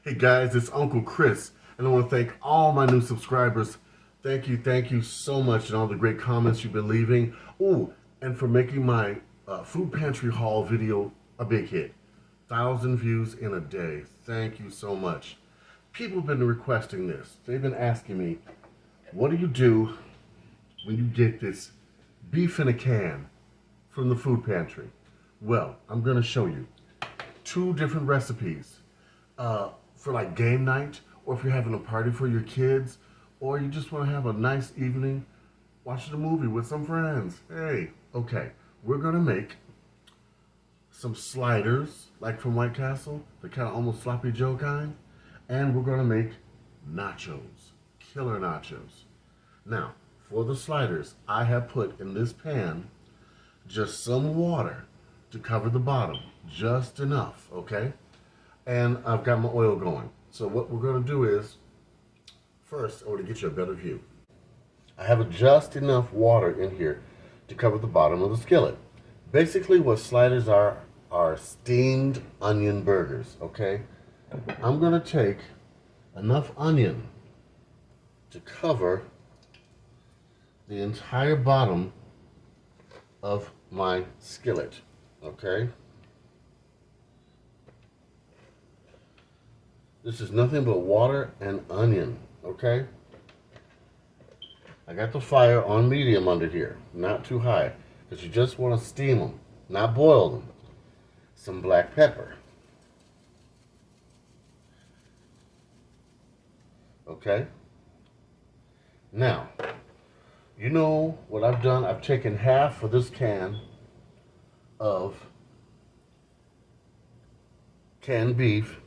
Hey guys, it's Uncle Chris, and I want to thank all my new subscribers. Thank you so much, and all the great comments you've been leaving. Ooh, and for making my food pantry haul video a big hit. 1,000 views in a day. Thank you so much. People have been requesting this. They've been asking me, what do you do when you get this beef in a can from the food pantry? Well, I'm going to show you two different recipes. For like game night, or if you're having a party for your kids, or you just want to have a nice evening watching a movie with some friends. Hey, okay, we're gonna make some sliders like from White Castle, the kind of almost Sloppy Joe kind, and we're gonna make nachos, killer nachos. Now, for the sliders, I have put in this pan just some water to cover the bottom, just enough, okay? And I've got my oil going. So what we're going to do is, first, I want to get you a better view. I have just enough water in here to cover the bottom of the skillet. Basically, what sliders are steamed onion burgers, okay? I'm going to take enough onion to cover the entire bottom of my skillet, okay? This is nothing but water and onion, okay? I got the fire on medium under here, not too high, because you just want to steam them, not boil them. Some black pepper. Okay? Now, you know what I've done? I've taken half of this can of canned beef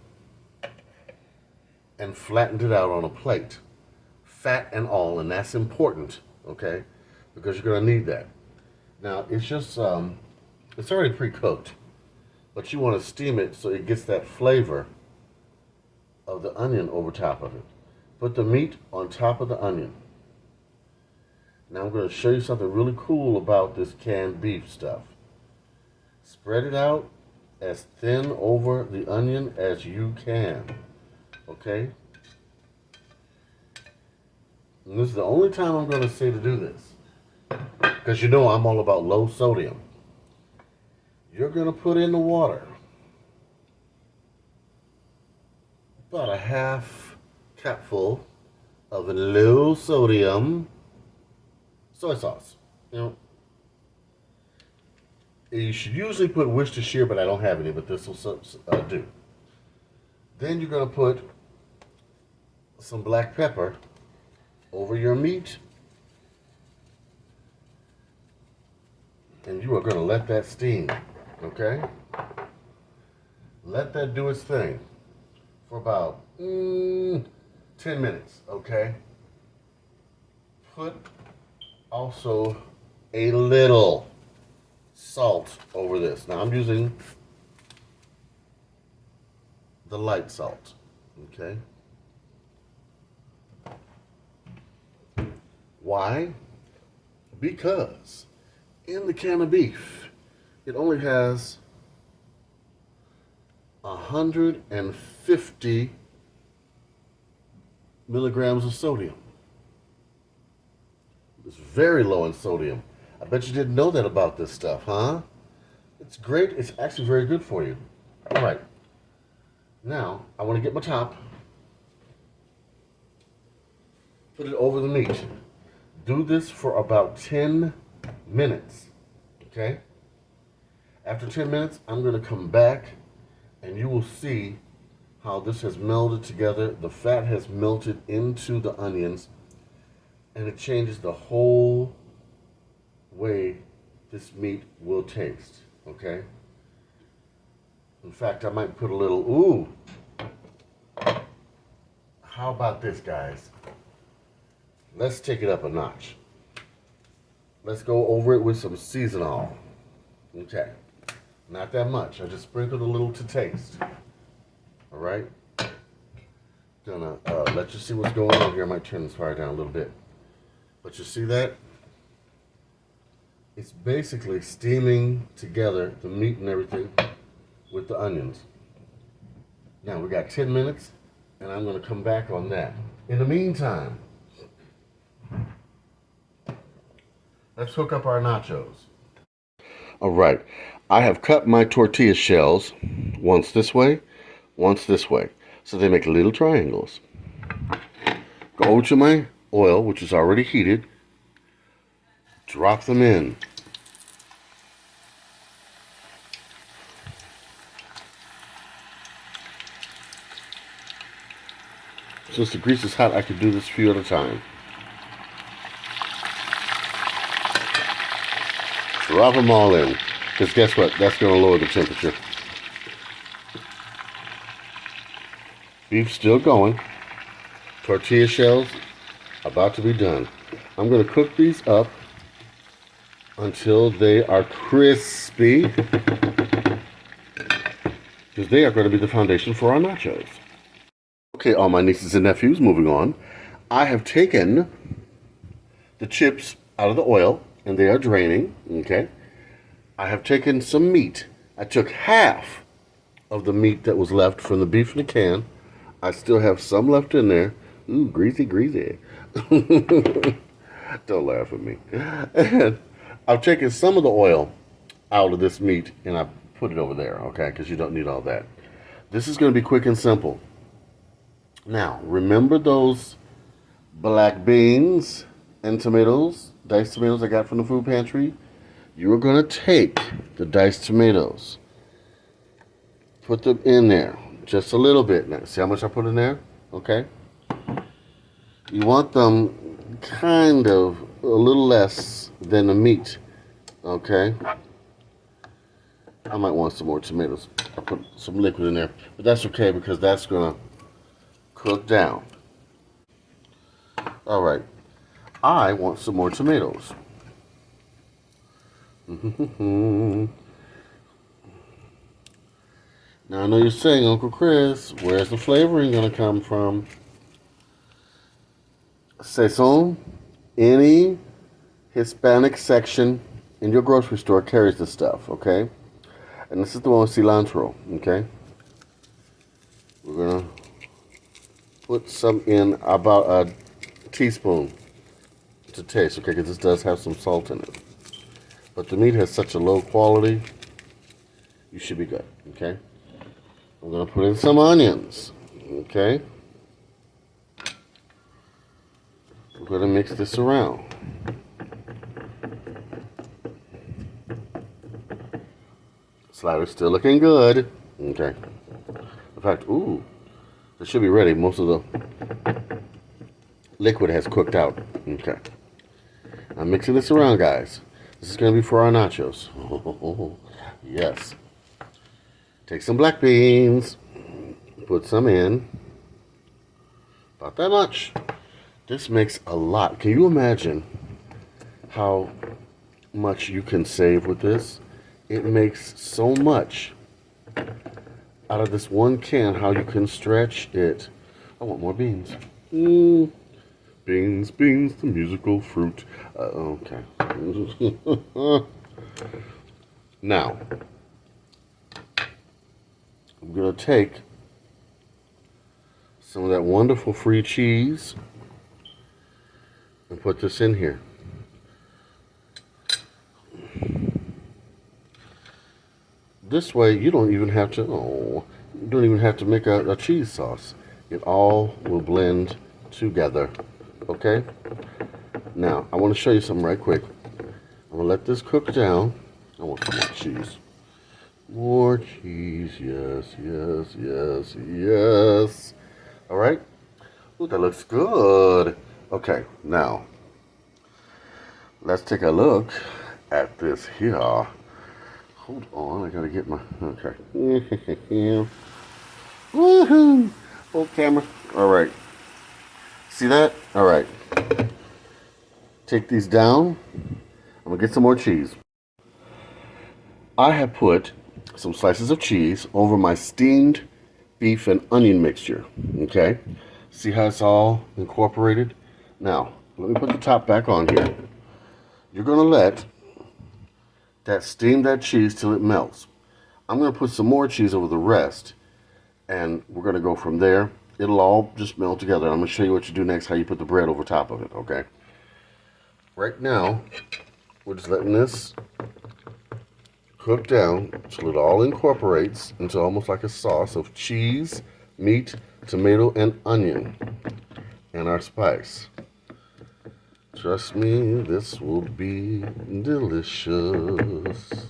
and flattened it out on a plate, fat and all, and that's important, okay, because you're going to need that. Now, it's just, it's already pre-cooked, but you want to steam it so it gets that flavor of the onion over top of it. Put the meat on top of the onion. Now I'm going to show you something really cool about this canned beef stuff. Spread it out as thin over the onion as you can. Okay? And this is the only time I'm going to say to do this. Because you know I'm all about low sodium. You're going to put in the water. About a half cupful of low sodium soy sauce. You know, you should usually put Worcestershire, but I don't have any, but this will do. Then you're going to put some black pepper over your meat, and you are going to let that steam, okay? Let that do its thing for about 10 minutes, okay? Put also a little salt over this. Now I'm using the light salt, okay? Why? Because in the can of beef, it only has 150 milligrams of sodium. It's very low in sodium. I bet you didn't know that about this stuff, huh? It's great. It's actually very good for you. All right. Now, I want to get my top. Put it over the meat. Do this for about 10 minutes, okay? After 10 minutes, I'm going to come back and you will see how this has melded together. The fat has melted into the onions and it changes the whole way this meat will taste, okay? In fact, I might put a little, ooh. How about this, guys? Let's take it up a notch. Let's go over it with some seasonal. Okay. Not that much. I just sprinkled a little to taste. All right. Gonna let you see what's going on here. I might turn this fire down a little bit. But you see that? It's basically steaming together the meat and everything with the onions. Now we got 10 minutes. and I'm going to come back on that. In the meantime, let's hook up our nachos. All right, I have cut my tortilla shells once this way, once this way, so they make little triangles. Go over to my oil, which is already heated, drop them in. Since the grease is hot, I can do this a few at a time. Drop them all in, because guess what? That's going to lower the temperature. Beef still going. Tortilla shells about to be done. I'm going to cook these up until they are crispy, because they are going to be the foundation for our nachos. Okay, all my nieces and nephews, moving on. I have taken the chips out of the oil, and they are draining, okay? I have taken some meat. I took half of the meat that was left from the beef in the can. I still have some left in there. Ooh, greasy, greasy. Don't laugh at me. And I've taken some of the oil out of this meat, and I put it over there, okay? Because you don't need all that. This is going to be quick and simple. Now, remember those black beans and tomatoes, diced tomatoes I got from the food pantry? You're going to take the diced tomatoes, put them in there, just a little bit. Now, see how much I put in there? Okay. You want them kind of a little less than the meat, okay? I might want some more tomatoes. I put some liquid in there, but that's okay because that's going to cook down. All right. I want some more tomatoes. Now I know you're saying, Uncle Chris, where's the flavoring going to come from? Saison, any Hispanic section in your grocery store carries this stuff, okay? And this is the one with cilantro, okay? We're going to put some in, about a teaspoon to taste, okay, because this does have some salt in it. But the meat has such a low quality, you should be good, okay? I'm going to put in some onions, okay? We're going to mix this around. Slider's still looking good, okay? In fact, ooh, it should be ready. Most of the liquid has cooked out, okay? I'm mixing this around, guys. This is going to be for our nachos. Oh, yes. Take some black beans. Put some in. About that much. This makes a lot. Can you imagine how much you can save with this? It makes so much out of this one can, how you can stretch it. I want more beans. Beans, beans, the musical fruit. Okay. Now, I'm going to take some of that wonderful free cheese and put this in here. This way, you don't even have to, make a cheese sauce. It all will blend together. Okay? Now, I want to show you something right quick. I'm going to let this cook down. I want some more cheese. More cheese. Yes, yes, yes, yes. All right? Ooh, that looks good. Okay, now, let's take a look at this here. Hold on, I got to get my... Okay. Woohoo! Hold camera. All right. See that? All right. Take these down. I'm going to get some more cheese. I have put some slices of cheese over my steamed beef and onion mixture. Okay? See how it's all incorporated? Now, let me put the top back on here. You're going to let that steam that cheese till it melts. I'm going to put some more cheese over the rest, and we're going to go from there. it'll all just melt together. I'm going to show you what you do next, how you put the bread over top of it, okay? Right now, we're just letting this cook down until it all incorporates into almost like a sauce of cheese, meat, tomato, and onion, and our spice. Trust me, this will be delicious.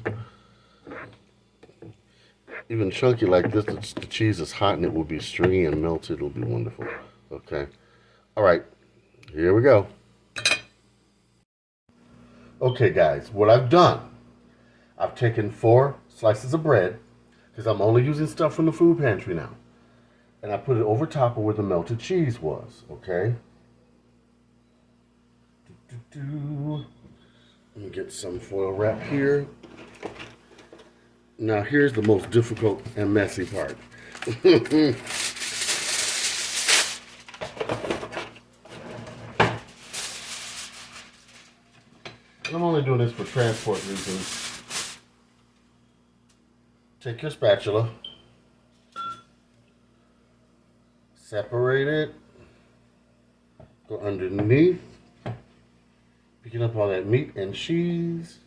Even chunky like this, the cheese is hot and it will be stringy and melted. It'll be wonderful. Okay. All right. Here we go. Okay, guys. What I've done, I've taken 4 slices of bread, because I'm only using stuff from the food pantry now. And I put it over top of where the melted cheese was. Okay. Let me get some foil wrap here. Now here's the most difficult and messy part. And I'm only doing this for transport reasons. Take your spatula, separate it, go underneath, picking up all that meat and cheese.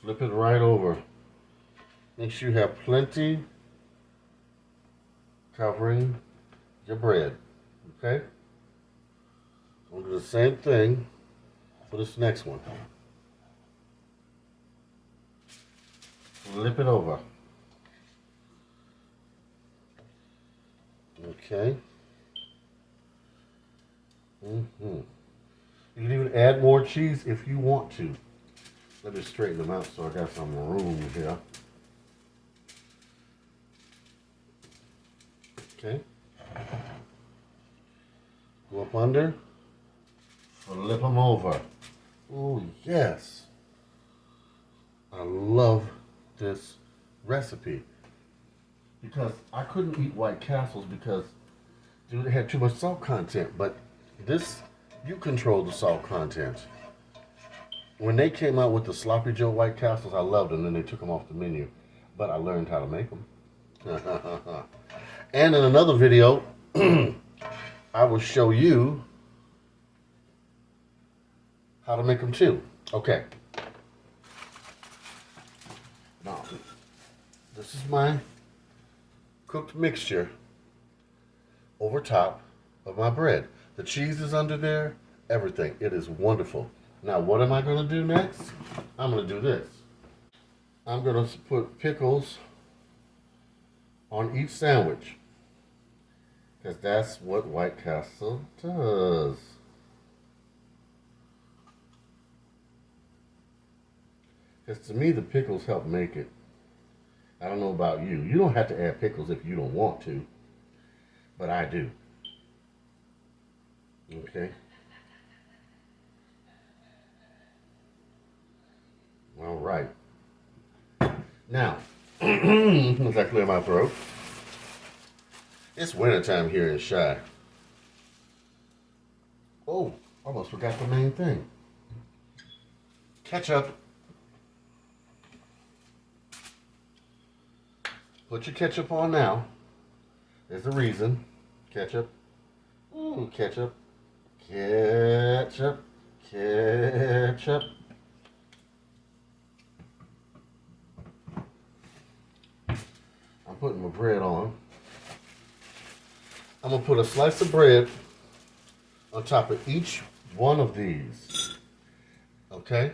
Flip it right over. Make sure you have plenty covering your bread. Okay? We'll do the same thing for this next one. Flip it over. Okay. You can even add more cheese if you want to. Let me straighten them out so I got some room here. Okay. Go up under. Flip them over. Oh, yes. I love this recipe. Because I couldn't eat White Castles because it had too much salt content. But this, you control the salt content. When they came out with the Sloppy Joe White Castles, I loved them. Then they took them off the menu. But I learned how to make them. And in another video, I will show you how to make them too. Okay. Now, this is my cooked mixture over top of my bread. The cheese is under there, everything. It is wonderful. Now, what am I going to do next? I'm going to do this. I'm going to put pickles on each sandwich, because that's what White Castle does. Because to me, the pickles help make it. I don't know about you. You don't have to add pickles if you don't want to, but I do. Okay. All right. Now, as I clear my throat, it's wintertime here in Chi. Oh, almost forgot the main thing. Ketchup. Put your ketchup on now. There's a reason. Ketchup. Ooh, ketchup. Ketchup. Ketchup. I'm putting my bread on. I'm going to put a slice of bread on top of each one of these. Okay?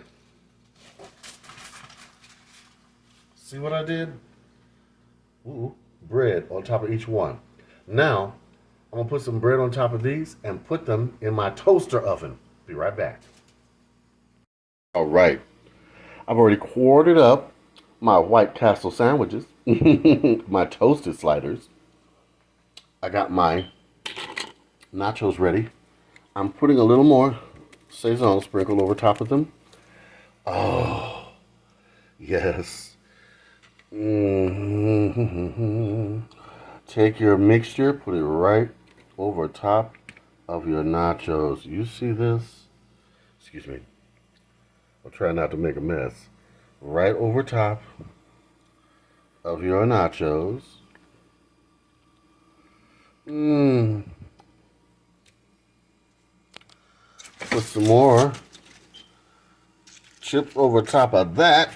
See what I did? Ooh, bread on top of each one. Now, I'm going to put some bread on top of these and put them in my toaster oven. Be right back. All right. I've already quartered up my White Castle sandwiches, my toasted sliders. I got my nachos ready. I'm putting a little more Saison sprinkled over top of them. Oh, yes. Take your mixture, put it right over top of your nachos. You see this? Excuse me. I'll try not to make a mess. Right over top of your nachos. Mmm. Put some more chips over top of that.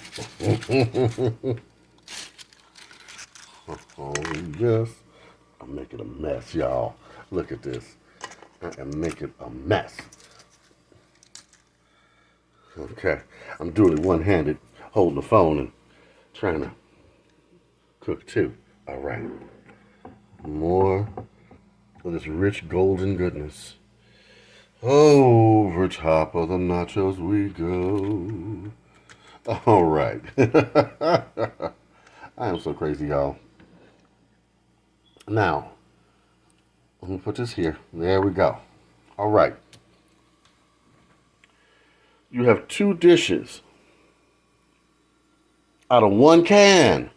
Oh, yes. I'm making a mess, y'all. Look at this. I am making a mess. Okay. I'm doing it one-handed, holding the phone and trying to cook too. All right. More of this rich golden goodness. Over top of the nachos we go. All right. I am so crazy, y'all. Now, let me put this here. There we go. All right. You have 2 dishes out of 1 can.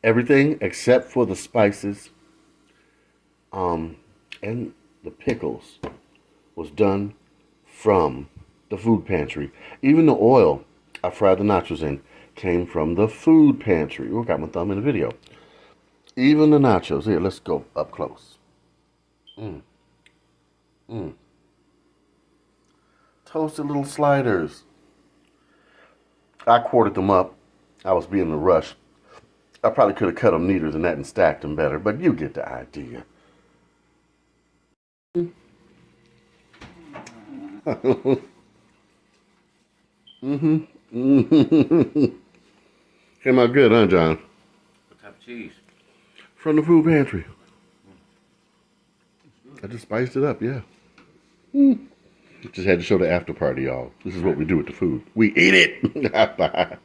Everything except for the spices and the pickles was done from the food pantry. Even the oil I fried the nachos in came from the food pantry. Oh, got my thumb in the video. Even the nachos. Here, let's go up close. Toasted little sliders. I quartered them up. I was being in a rush. I probably could have cut them neater than that and stacked them better, but you get the idea. Came out good, huh, John? What type of cheese? From the food pantry. I just spiced it up, yeah. Just had to show the after party, y'all. This is what we do with the food. We eat it. Bye.